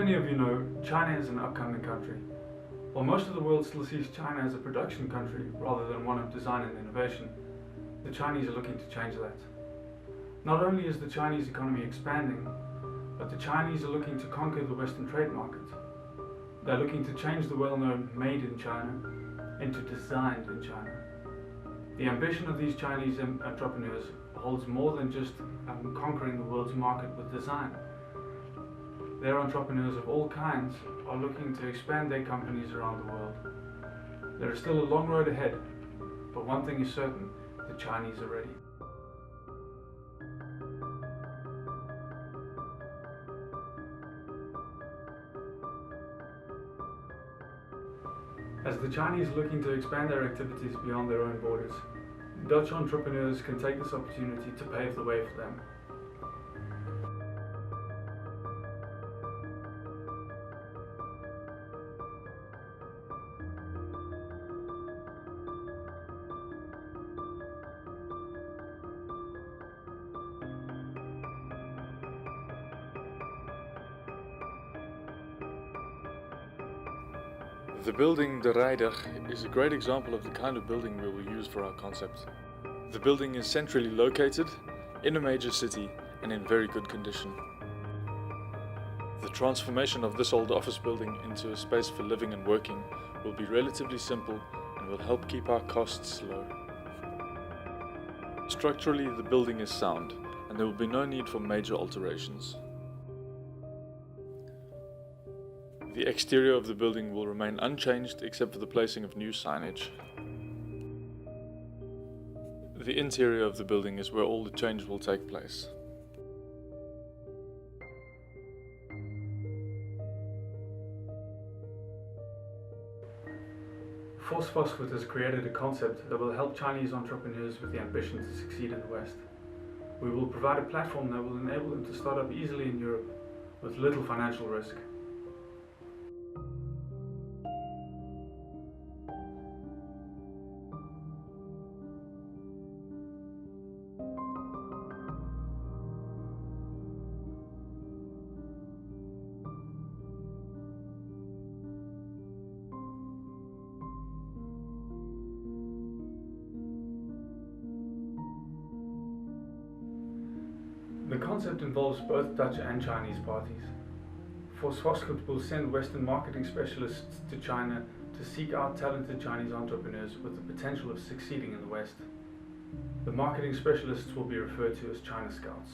many of you know, China is an upcoming country. While most of the world still sees China as a production country rather than one of design and innovation, the Chinese are looking to change that. Not only is the Chinese economy expanding, but the Chinese are looking to conquer the Western trade market. They're looking to change the well-known made in China into designed in China. The ambition of these Chinese entrepreneurs holds more than just conquering the world's market with design. Their entrepreneurs of all kinds are looking to expand their companies around the world. There is still a long road ahead, but one thing is certain, the Chinese are ready. As the Chinese are looking to expand their activities beyond their own borders, Dutch entrepreneurs can take this opportunity to pave the way for them. The building De Rijder is a great example of the kind of building we will use for our concept. The building is centrally located, in a major city, and in very good condition. The transformation of this old office building into a space for living and working will be relatively simple and will help keep our costs low. Structurally, the building is sound, and there will be no need for major alterations. The exterior of the building will remain unchanged except for the placing of new signage. The interior of the building is where all the change will take place. Force Phosphate has created a concept that will help Chinese entrepreneurs with the ambition to succeed in the West. We will provide a platform that will enable them to start up easily in Europe with little financial risk. The concept involves both Dutch and Chinese parties. Force Phosphate will send Western marketing specialists to China to seek out talented Chinese entrepreneurs with the potential of succeeding in the West. The marketing specialists will be referred to as China Scouts.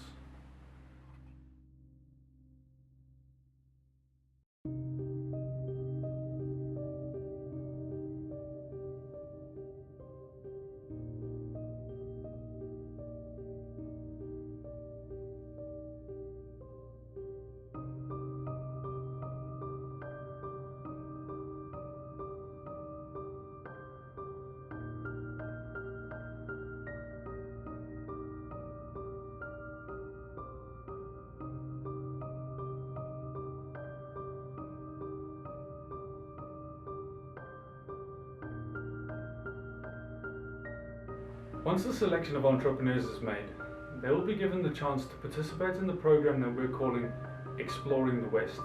Once the selection of entrepreneurs is made, they will be given the chance to participate in the program that we're calling Exploring the West.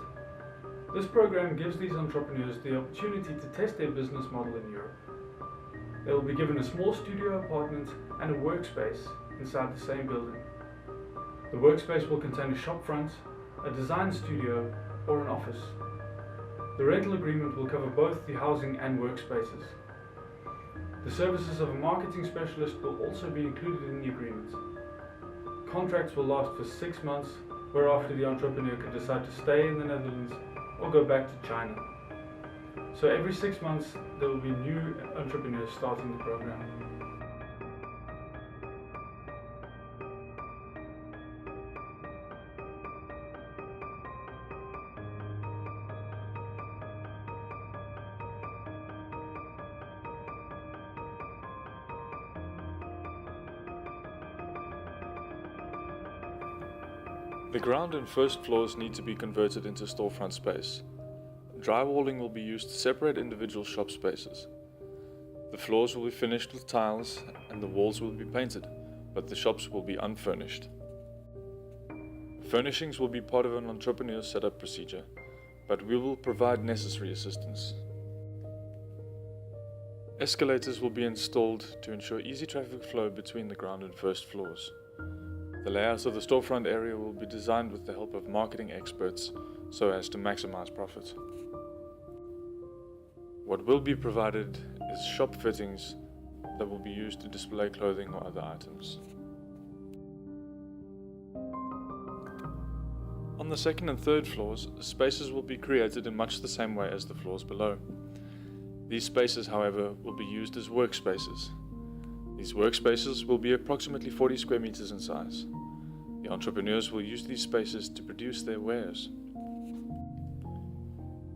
This program gives these entrepreneurs the opportunity to test their business model in Europe. They will be given a small studio apartment and a workspace inside the same building. The workspace will contain a shop front, a design studio, or an office. The rental agreement will cover both the housing and workspaces. The services of a marketing specialist will also be included in the agreement. Contracts will last for 6 months, whereafter the entrepreneur can decide to stay in the Netherlands or go back to China. So every 6 months there will be new entrepreneurs starting the program. The ground and first floors need to be converted into storefront space. Drywalling will be used to separate individual shop spaces. The floors will be finished with tiles and the walls will be painted, but the shops will be unfurnished. Furnishings will be part of an entrepreneur's setup procedure. but we will provide necessary assistance. Escalators will be installed to ensure easy traffic flow between the ground and first floors. The layout of the storefront area will be designed with the help of marketing experts so as to maximize profit. What will be provided is shop fittings that will be used to display clothing or other items. On the second and third floors, spaces will be created in much the same way as the floors below. These spaces, however, will be used as workspaces. These workspaces will be approximately 40 square meters in size. The entrepreneurs will use these spaces to produce their wares.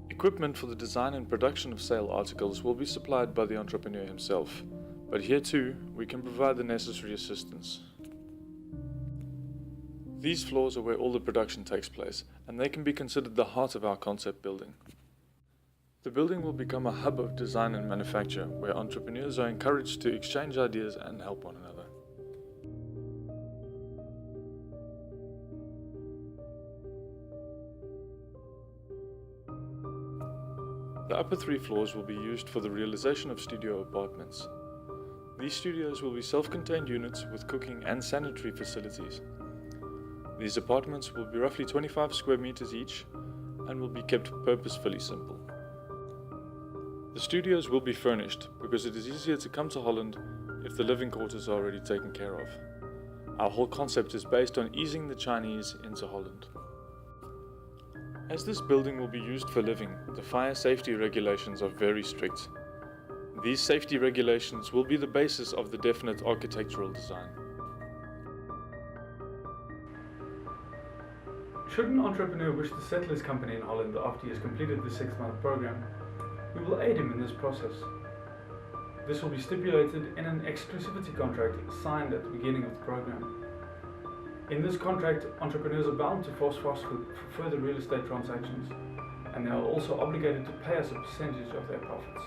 Equipment for the design and production of sale articles will be supplied by the entrepreneur himself, but here too we can provide the necessary assistance. These floors are where all the production takes place, and they can be considered the heart of our concept building. The building will become a hub of design and manufacture where entrepreneurs are encouraged to exchange ideas and help one another. The upper 3 floors will be used for the realization of studio apartments. These studios will be self-contained units with cooking and sanitary facilities. These apartments will be roughly 25 square meters each and will be kept purposefully simple. The studios will be furnished because it is easier to come to Holland if the living quarters are already taken care of. Our whole concept is based on easing the Chinese into Holland. As this building will be used for living, the fire safety regulations are very strict. These safety regulations will be the basis of the definite architectural design. Should an entrepreneur wish to settle his company in Holland after he has completed the 6-month program, we will aid him in this process. This will be stipulated in an exclusivity contract signed at the beginning of the program. In this contract, entrepreneurs are bound to force Vastgoed for further real estate transactions, and they are also obligated to pay us a percentage of their profits.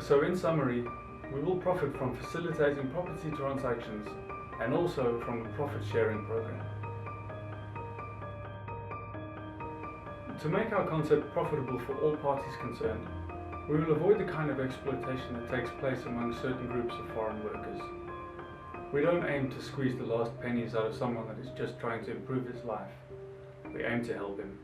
So in summary, we will profit from facilitating property transactions and also from the profit sharing program. To make our concept profitable for all parties concerned, we will avoid the kind of exploitation that takes place among certain groups of foreign workers. We don't aim to squeeze the last pennies out of someone that is just trying to improve his life. We aim to help him.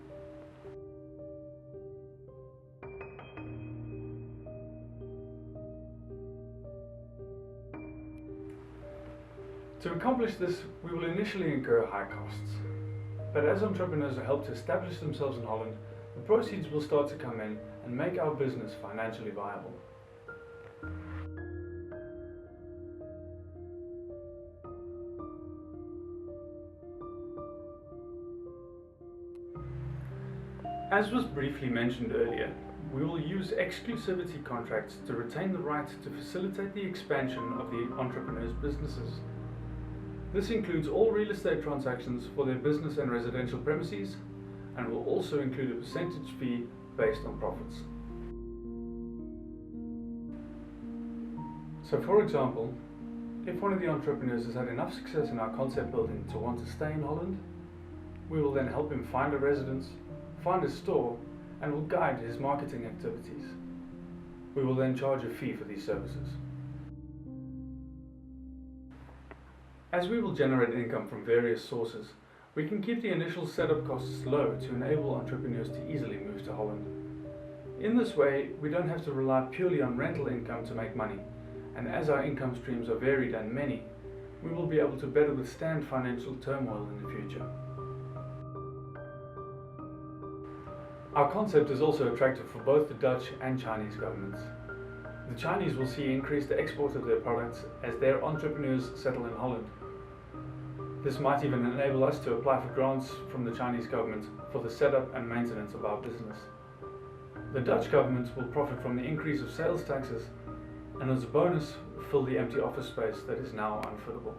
To accomplish this, we will initially incur high costs. But as entrepreneurs are helped to establish themselves in Holland, the proceeds will start to come in and make our business financially viable. As was briefly mentioned earlier, we will use exclusivity contracts to retain the right to facilitate the expansion of the entrepreneurs' businesses. This includes all real estate transactions for their business and residential premises, and will also include a percentage fee based on profits. So for example, if one of the entrepreneurs has had enough success in our concept building to want to stay in Holland, we will then help him find a residence, find a store, and will guide his marketing activities. We will then charge a fee for these services. As we will generate income from various sources, we can keep the initial setup costs low to enable entrepreneurs to easily move to Holland. In this way, we don't have to rely purely on rental income to make money, and as our income streams are varied and many, we will be able to better withstand financial turmoil in the future. Our concept is also attractive for both the Dutch and Chinese governments. The Chinese will see increased export of their products as their entrepreneurs settle in Holland. This might even enable us to apply for grants from the Chinese government for the setup and maintenance of our business. The Dutch government will profit from the increase of sales taxes and as a bonus fill the empty office space that is now unfillable.